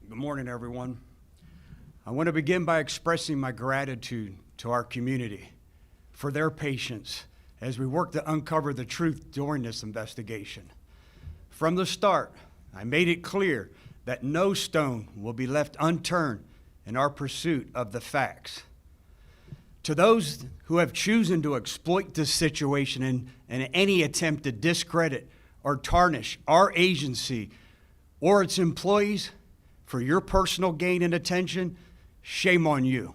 Good morning, everyone. I want to begin by expressing my gratitude to our community for their patience as we work to uncover the truth during this investigation. From the start, I made it clear that no stone will be left unturned in our pursuit of the facts. To those who have chosen to exploit this situation in any attempt to discredit or tarnish our agency or its employees for your personal gain and attention, shame on you.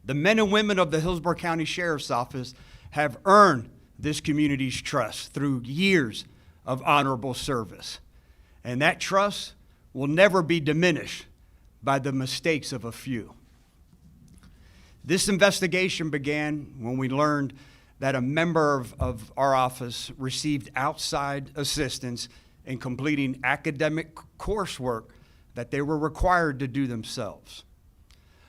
The men and women of the Hillsborough County Sheriff's Office have earned this community's trust through years of honorable service. And that trust will never be diminished by the mistakes of a few. This investigation began when we learned that a member of our office received outside assistance in completing academic coursework that they were required to do themselves.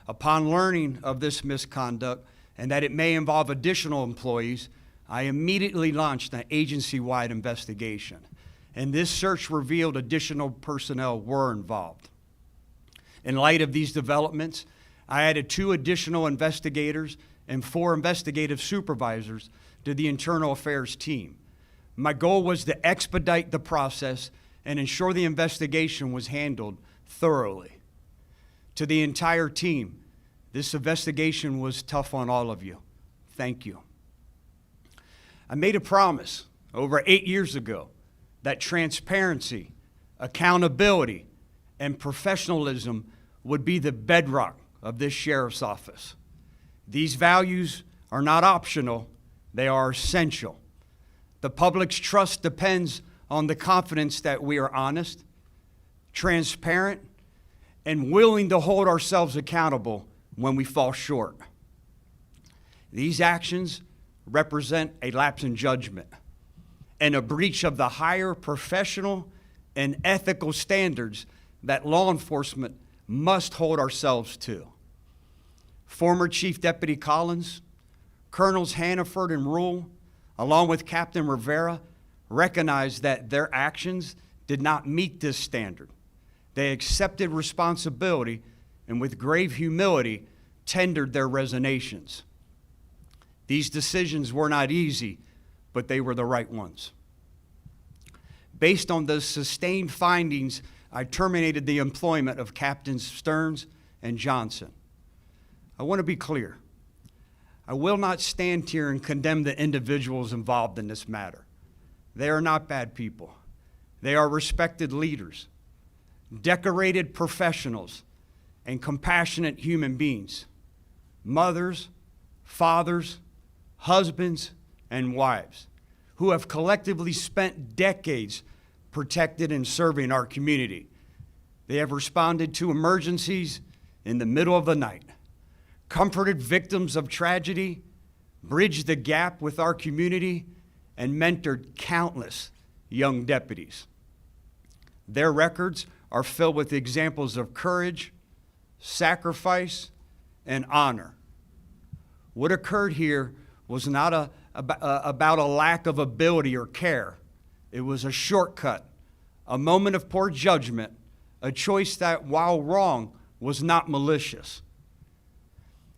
Upon learning of this misconduct and that it may involve additional employees, I immediately launched an agency-wide investigation. And this search revealed additional personnel were involved. In light of these developments, I added 2 additional investigators and 4 investigative supervisors to the internal affairs team. My goal was to expedite the process and ensure the investigation was handled thoroughly. To the entire team, this investigation was tough on all of you. Thank you. I made a promise over 8 years ago that transparency, accountability, and professionalism would be the bedrock of this sheriff's office. These values are not optional, they are essential. The public's trust depends on the confidence that we are honest, transparent, and willing to hold ourselves accountable when we fall short. These actions represent a lapse in judgment and a breach of the higher professional and ethical standards that law enforcement must hold ourselves to. Former Chief Deputy Collins, Colonels Hannaford and Rule, along with Captain Rivera, recognized that their actions did not meet this standard. They accepted responsibility and with grave humility tendered their resignations. These decisions were not easy, but they were the right ones. Based on the sustained findings, I terminated the employment of Captains Stearns and Johnson. I want to be clear. I will not stand here and condemn the individuals involved in this matter. They are not bad people. They are respected leaders, decorated professionals, and compassionate human beings, mothers, fathers, husbands, and wives who have collectively spent decades protected and serving our community. They have responded to emergencies in the middle of the night, comforted victims of tragedy, bridged the gap with our community, and mentored countless young deputies. Their records are filled with examples of courage, sacrifice, and honor. What occurred here was not about a lack of ability or care. It was a shortcut, a moment of poor judgment, a choice that, while wrong, was not malicious.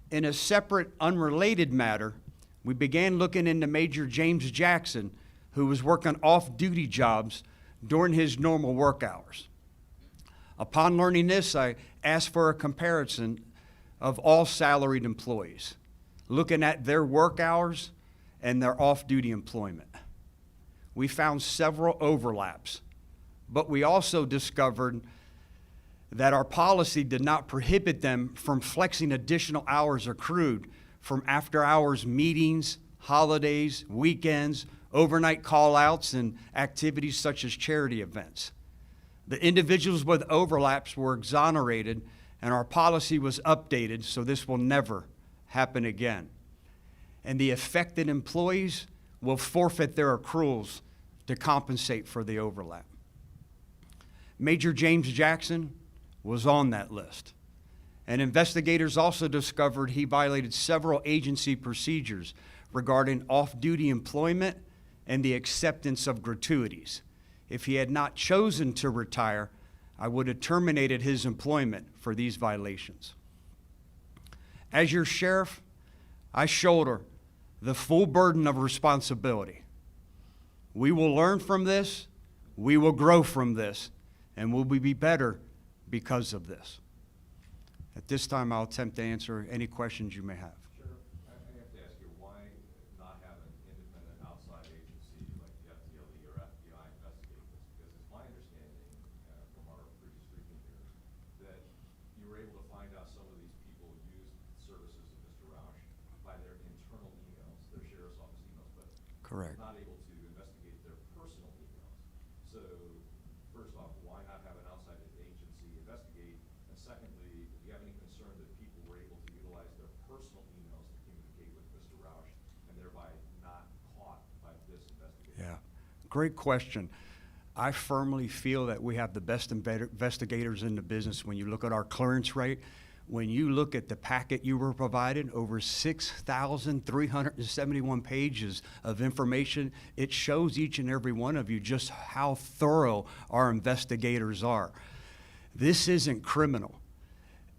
In a separate, unrelated matter, we began looking into Major James Jackson, who was working off-duty jobs during his normal work hours. Upon learning this, I asked for a comparison of all salaried employees, looking at their work hours and their off-duty employment. We found several overlaps, but we also discovered that our policy did not prohibit them from flexing additional hours accrued from after-hours meetings, holidays, weekends, overnight call-outs, and activities such as charity events. The individuals with overlaps were exonerated, and our policy was updated, so this will never happen again. And the affected employees will forfeit their accruals to compensate for the overlap. Major James Jackson was on that list. And investigators also discovered he violated several agency procedures regarding off-duty employment and the acceptance of gratuities. If he had not chosen to retire, I would have terminated his employment for these violations. As your sheriff, I shoulder the full burden of responsibility. We will learn from this, we will grow from this, and we'll be better because of this. At this time, I'll attempt to answer any questions you may have. Sheriff, I have to ask you, why not have an independent outside agency like the FTLE or FBI investigate this? Because it's my understanding from our previous briefing here that you were able to find out some of these people used the services of Mr. Roush by their internal emails, their sheriff's office emails, but Correct. not able to investigate their personal emails. So first off, why not have an outside agency investigate? And secondly, do you have any concern that people were able to utilize their personal emails to communicate with Mr. Roush and thereby not caught by this investigation? Yeah, great question. I firmly feel that we have the best investigators in the business. When you look at our clearance rate, when you look at the packet you were provided, over 6,371 pages of information, it shows each and every one of you just how thorough our investigators are. This isn't criminal.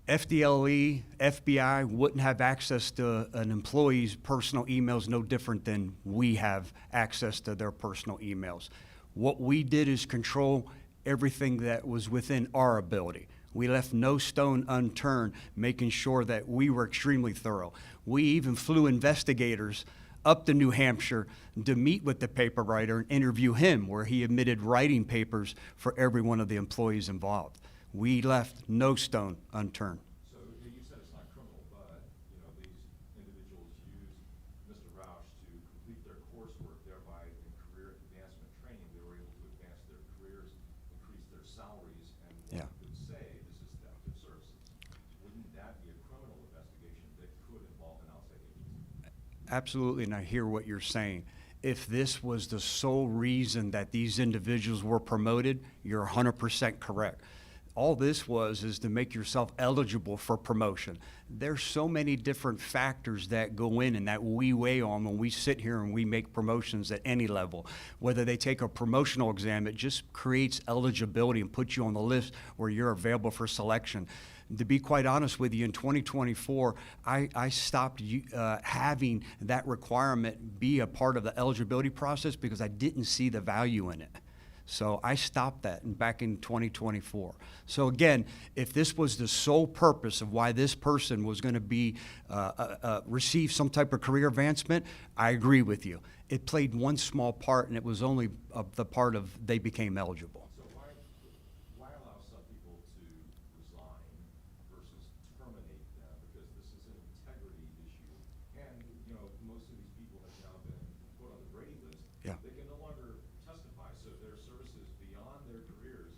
FDLE, FBI wouldn't have access to an employee's personal emails no different than we have access to their personal emails. What we did is control everything that was within our ability. We left no stone unturned, making sure that we were extremely thorough. We even flew investigators up to New Hampshire to meet with the paper writer and interview him, where he admitted writing papers for every one of the employees involved. We left no stone unturned. So you said it's not criminal, but these individuals used Mr. Roush to complete their coursework, thereby in career advancement training, they were able to advance their careers, increase their salaries, and one could say this is theft of services. Wouldn't that be a criminal investigation that could involve an outside agency? Absolutely, and I hear what you're saying. If this was the sole reason that these individuals were promoted, you're 100% correct. All this is to make yourself eligible for promotion. There's so many different factors that go in and that we weigh on when we sit here and we make promotions at any level. Whether they take a promotional exam, it just creates eligibility and puts you on the list where you're available for selection. To be quite honest with you, in 2024, I stopped having that requirement be a part of the eligibility process because I didn't see the value in it. So I stopped that back in 2024. So again, if this was the sole purpose of why this person was going to be receive some type of career advancement, I agree with you. It played one small part, and it was only the part of they became eligible. So why allow some people to resign versus terminate them? Because this is an integrity issue, and most of these people have now been put on the Brady list. Yeah. They can no longer testify, so their services beyond their careers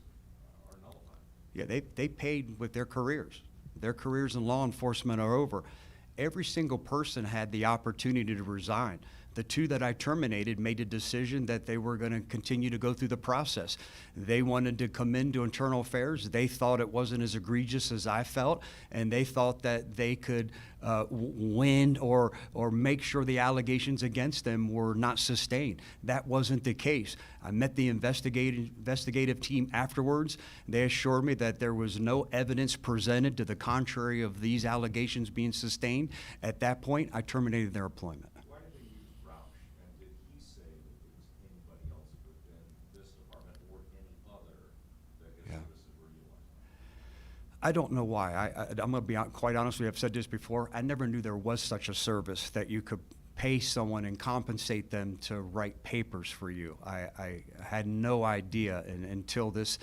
are nullified. Yeah, they paid with their careers. Their careers in law enforcement are over. Every single person had the opportunity to resign. The two that I terminated made a decision that they were going to continue to go through the process. They wanted to come into internal affairs. They thought it wasn't as egregious as I felt, and they thought that they could win or make sure the allegations against them were not sustained. That wasn't the case. I met the investigative team afterwards. They assured me that there was no evidence presented to the contrary of these allegations being sustained. At that point, I terminated their employment. Why did they use Roush, and did he say that it was anybody else within this department or any other that his services were utilized? I don't know why. I'm going to be quite honest with you. I've said this before. I never knew there was such a service that you could pay someone and compensate them to write papers for you. I had no idea until this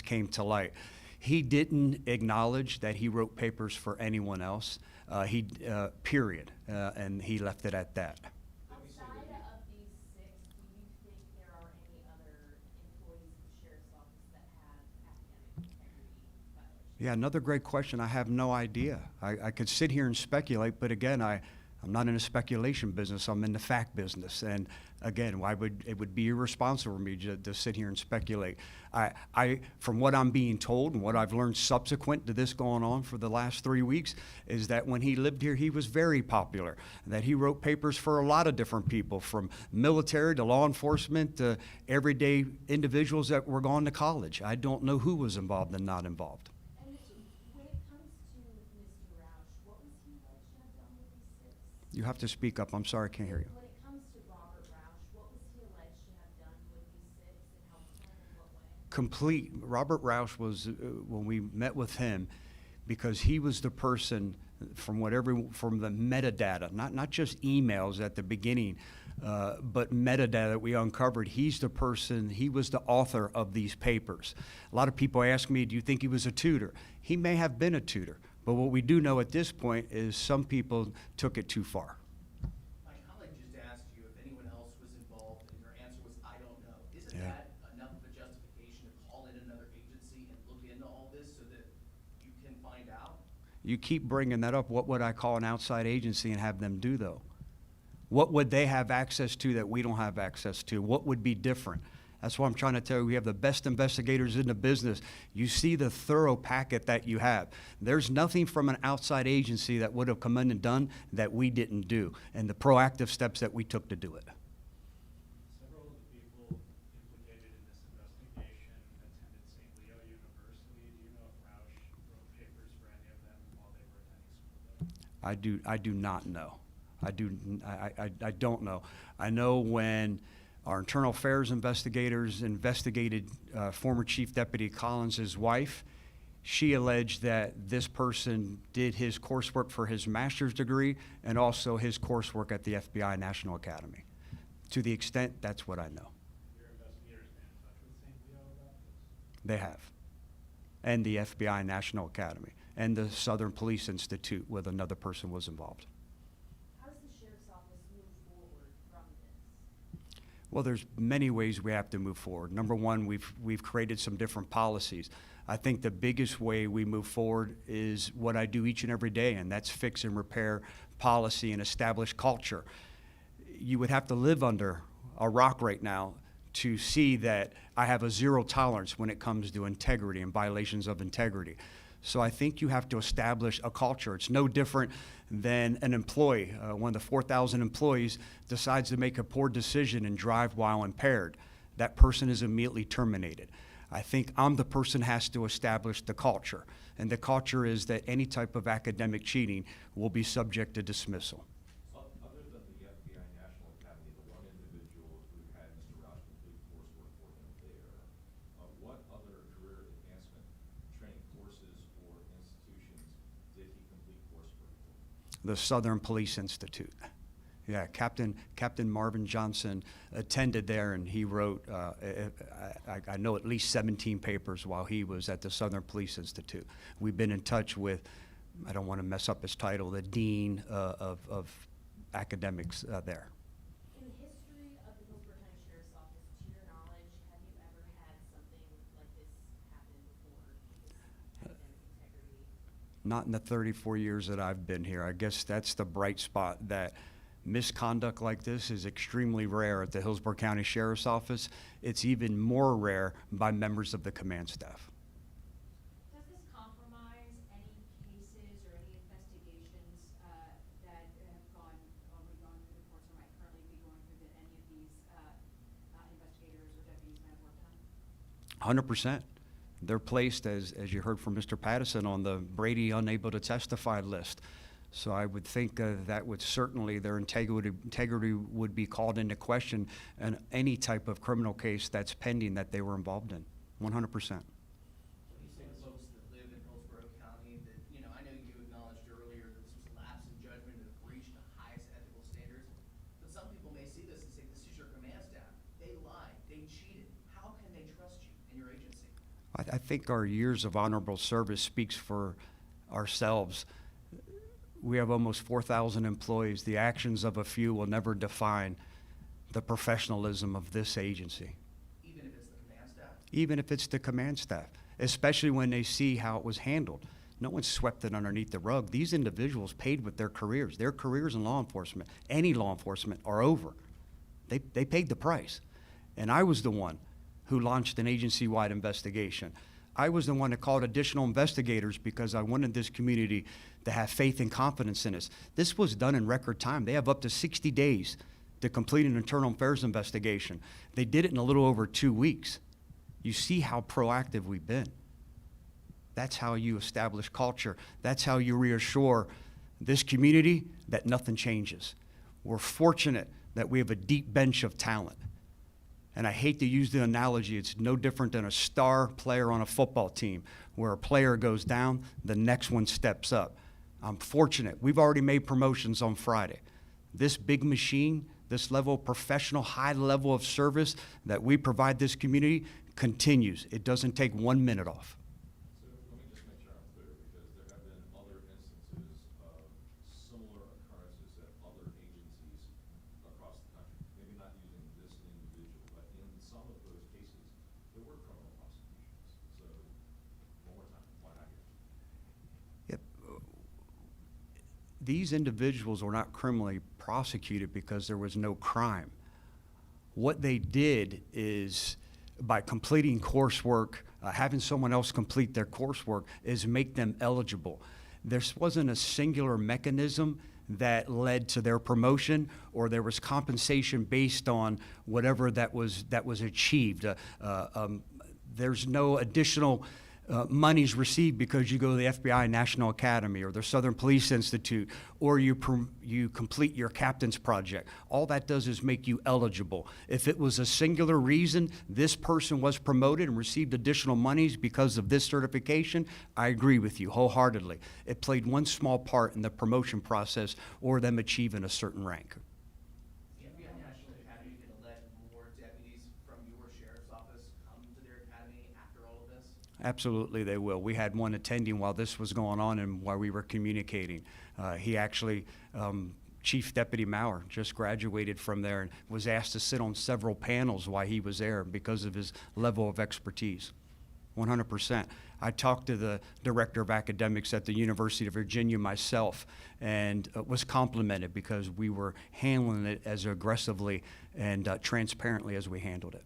came to light. He didn't acknowledge that he wrote papers for anyone else. Period. And he left it at that. Outside of these 6, do you think there are any other employees of the Sheriff's Office that have academic integrity violations? Yeah, another great question. I have no idea. I could sit here and speculate, but again, I I'm not in a speculation business, I'm in the fact business. And again, it would be irresponsible for me to sit here and speculate. From what I'm being told and what I've learned subsequent to this going on for the last 3 weeks, is that when he lived here, he was very popular, that he wrote papers for a lot of different people, from military to law enforcement to everyday individuals that were going to college. I don't know who was involved and not involved. And when it comes to Mr. Roush, what was he alleged to have done with these six? You have to speak up. I'm sorry, I can't hear you. When it comes to Robert Roush, what was he alleged to have done with these six and helped them in what way? Complete. Robert Roush was, when we met with him, because he was the person from the metadata, not just emails at the beginning, but metadata that we uncovered. He's the person, he was the author of these papers. A lot of people ask me, do you think he was a tutor? He may have been a tutor, but what we do know at this point is some people took it too far. My colleague just asked you if anyone else was involved, and your answer was, I don't know. Isn't Yeah. that enough of a justification to call in another agency and look into all this so that you can find out? You keep bringing that up. What would I call an outside agency and have them do, though? What would they have access to that we don't have access to? What would be different? That's what I'm trying to tell you. We have the best investigators in the business. You see the thorough packet that you have. There's nothing from an outside agency that would have come in and done that we didn't do, and the proactive steps that we took to do it. Several of the people implicated in this investigation attended St. Leo University. Do you know if Roush wrote papers for any of them while they were attending school there? I do not know. I don't know. I know when our internal affairs investigators investigated former Chief Deputy Collins' wife, she alleged that this person did his coursework for his master's degree and also his coursework at the FBI National Academy. To the extent, that's what I know. Your investigators been in touch with St. Leo about this? They have. And the FBI National Academy and the Southern Police Institute, where another person was involved. How does the sheriff's office move forward from this? Well, there's many ways we have to move forward. Number one, we've created some different policies. I think the biggest way we move forward is what I do each and every day, and that's fix and repair policy and establish culture. You would have to live under a rock right now to see that I have a zero tolerance when it comes to integrity and violations of integrity. So I think you have to establish a culture. It's no different than an employee. One of the 4,000 employees decides to make a poor decision and drive while impaired. That person is immediately terminated. I think I'm the person who has to establish the culture. And the culture is that any type of academic cheating will be subject to dismissal. Other than the FBI National Academy, the one individual who had Mr. Roush complete coursework for him there, what other career advancement training courses or institutions did he complete coursework for? The Southern Police Institute. Yeah, Captain Marvin Johnson attended there, and he wrote, I know, at least 17 papers while he was at the Southern Police Institute. We've been in touch with, I don't want to mess up his title, the Dean of Academics there. In the history of the Hillsborough County Sheriff's Office, to your knowledge, have you ever had something like this happen before? This academic integrity? Not in the 34 years that I've been here. I guess that's the bright spot, that misconduct like this is extremely rare at the Hillsborough County Sheriff's Office. It's even more rare by members of the command staff. Does this compromise any cases or any investigations that have gone through the courts or might currently be going through that any of these investigators or deputies might have worked on? 100%. They're placed, as you heard from Mr. Pattison, on the Brady unable to testify list. So I would think that would certainly, their integrity would be called into question in any type of criminal case that's pending that they were involved in, 100%. What do you say to folks that live in Hillsborough County that, I know you acknowledged earlier that this was a lapse in judgment and have reached the highest ethical standards, but some people may see this and say, this is your command staff. They lied, they cheated. How can they trust you and your agency? I think our years of honorable service speaks for ourselves. We have almost 4,000 employees. The actions of a few will never define the professionalism of this agency. Even if it's the command staff? Even if it's the command staff, especially when they see how it was handled. No one swept it underneath the rug. These individuals paid with their careers. Their careers in law enforcement, any law enforcement, are over. They paid the price. And I was the one who launched an agency-wide investigation. I was the one that called additional investigators because I wanted this community to have faith and confidence in us. This was done in record time. They have up to 60 days to complete an internal affairs investigation. They did it in a little over 2 weeks. You see how proactive we've been. That's how you establish culture. That's how you reassure this community that nothing changes. We're fortunate that we have a deep bench of talent. And I hate to use the analogy, it's no different than a star player on a football team, where a player goes down, the next one steps up. I'm fortunate. We've already made promotions on Friday. This big machine, this level of professional, high level of service that we provide this community continues. It doesn't take 1 minute off. So let me just make sure I'm clear, because there have been other instances of similar occurrences at other agencies across the country. Maybe not using this individual, but in some of those cases, there were criminal prosecutions. So, one more time, why not here? Yep. These individuals were not criminally prosecuted because there was no crime. What they did is, by completing coursework, having someone else complete their coursework, is make them eligible. There wasn't a singular mechanism that led to their promotion, or there was compensation based on whatever that was achieved. There's no additional monies received because you go to the FBI National Academy or the Southern Police Institute, or you complete your captain's project. All that does is make you eligible. If it was a singular reason this person was promoted and received additional monies because of this certification, I agree with you wholeheartedly. It played one small part in the promotion process or them achieving a certain rank. The FBI National Academy gonna let more deputies from your sheriff's office come to their academy after all of this? Absolutely, they will. We had one attending while this was going on and while we were communicating. He actually, Chief Deputy Maurer, just graduated from there and was asked to sit on several panels while he was there because of his level of expertise. 100%. I talked to the director of academics at the University of Virginia myself, and was complimented because we were handling it as aggressively and transparently as we handled it.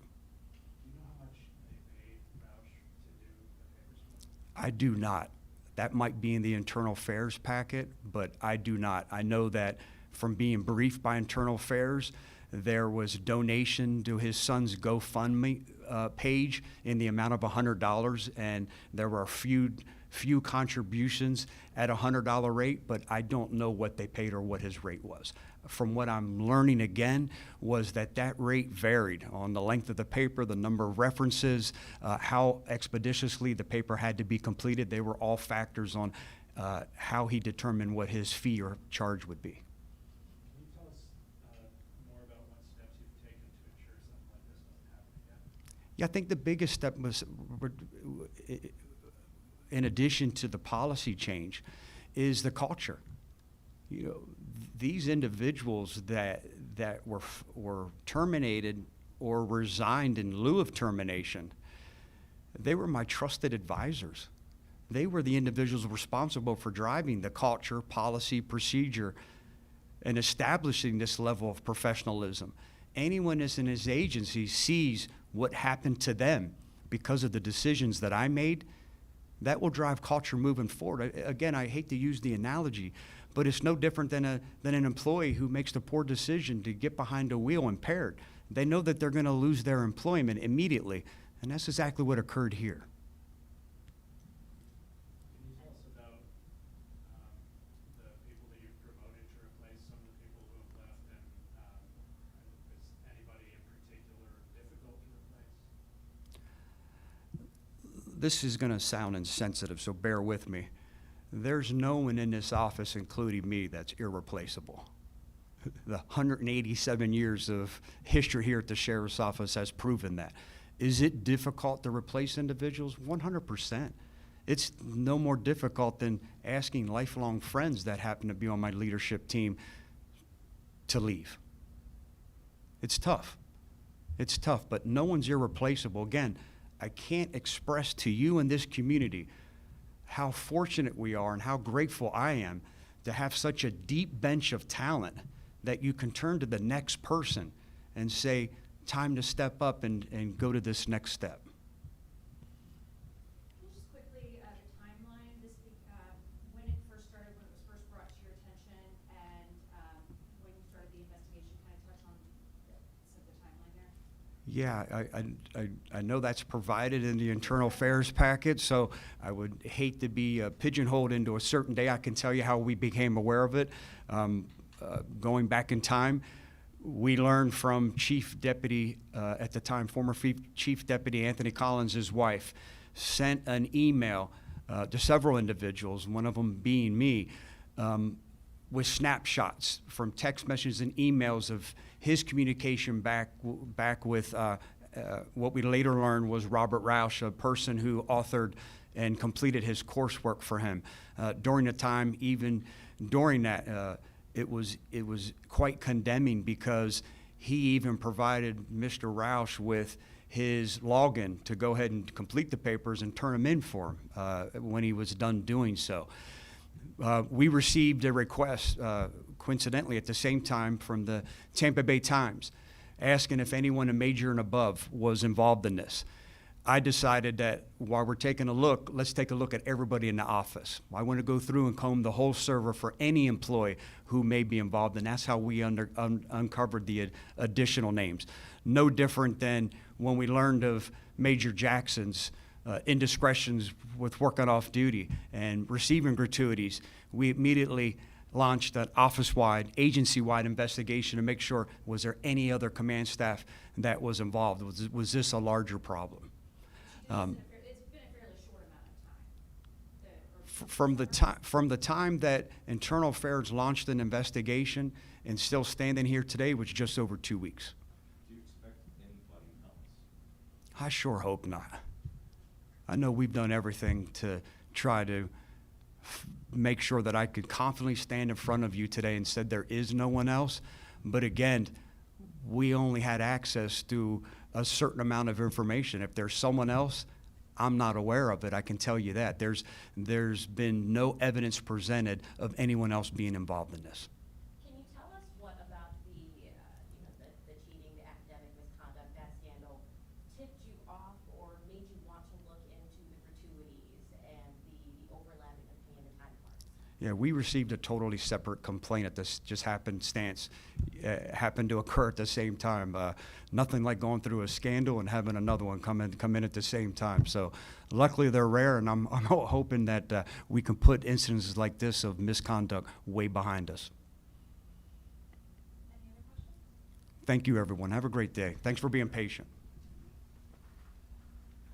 Do you know how much they paid Roush to do the papers for them? I do not. That might be in the internal affairs packet, but I do not. I know that from being briefed by internal affairs, there was donation to his son's GoFundMe page in the amount of $100, and there were a few contributions at $100 rate, but I don't know what they paid or what his rate was. From what I'm learning again was that rate varied on the length of the paper, the number of references, how expeditiously the paper had to be completed. They were all factors on how he determined what his fee or charge would be. Can you tell us more about what steps you've taken to ensure something like this doesn't happen again? Yeah, I think the biggest step was, in addition to the policy change, is the culture. You know, these individuals that were terminated or resigned in lieu of termination, they were my trusted advisors. They were the individuals responsible for driving the culture, policy, procedure, and establishing this level of professionalism. Anyone that's in his agency sees what happened to them because of the decisions that I made. That will drive culture moving forward. Again, I hate to use the analogy, but it's no different than an employee who makes the poor decision to get behind a wheel impaired. They know that they're going to lose their employment immediately, and that's exactly what occurred here. Can you tell us about the people that you've promoted to replace some of the people who have left, and is anybody in particular difficult to replace? This is going to sound insensitive, so bear with me. There's no one in this office, including me, that's irreplaceable. The 187 years of history here at the Sheriff's Office has proven that. Is it difficult to replace individuals? 100%. It's no more difficult than asking lifelong friends that happen to be on my leadership team to leave. It's tough. It's tough, but no one's irreplaceable. Again, I can't express to you in this community how fortunate we are and how grateful I am to have such a deep bench of talent that you can turn to the next person and say, time to step up and go to this next step. Can you just quickly, the timeline, when it first started, when it was first brought to your attention, and when you started the investigation, kind of touch on the timeline there? Yeah, I know that's provided in the internal affairs packet, so I would hate to be pigeonholed into a certain day. I can tell you how we became aware of it. Going back in time, we learned from Chief Deputy, at the time, former Chief Deputy Anthony Collins' wife, sent an email to several individuals, one of them being me, with snapshots from text messages and emails of his communication back with what we later learned was Robert Roush, a person who authored and completed his coursework for him. During the time, even during that, it was quite condemning because he even provided Mr. Roush with his login to go ahead and complete the papers and turn them in for him when he was done doing so. We received a request, coincidentally, at the same time from the Tampa Bay Times, asking if anyone a major and above was involved in this. I decided that while we're taking a look, let's take a look at everybody in the office. I want to go through and comb the whole server for any employee who may be involved, and that's how we uncovered the additional names. No different than when we learned of Major Jackson's indiscretions with working off duty and receiving gratuities. We immediately launched an office-wide, agency-wide investigation to make sure, was there any other command staff that was involved? Was this a larger problem? It's been a fairly short amount of time. From the time that Internal Affairs launched an investigation and still standing here today was just over 2 weeks. Do you expect anybody else? I sure hope not. I know we've done everything to try to make sure that I could confidently stand in front of you today and said there is no one else. But again, we only had access to a certain amount of information. If there's someone else, I'm not aware of it. I can tell you that. There's been no evidence presented of anyone else being involved in this. Can you tell us what about the cheating, the academic misconduct, that scandal tipped you off or made you want to look into the gratuities and the overlapping of paying the time cards? Yeah, we received a totally separate complaint at this just happened to occur at the same time. Nothing like going through a scandal and having another one come in at the same time. So luckily they're rare, and I'm hoping that we can put incidences like this of misconduct way behind us. Any other questions? Thank you, everyone. Have a great day. Thanks for being patient.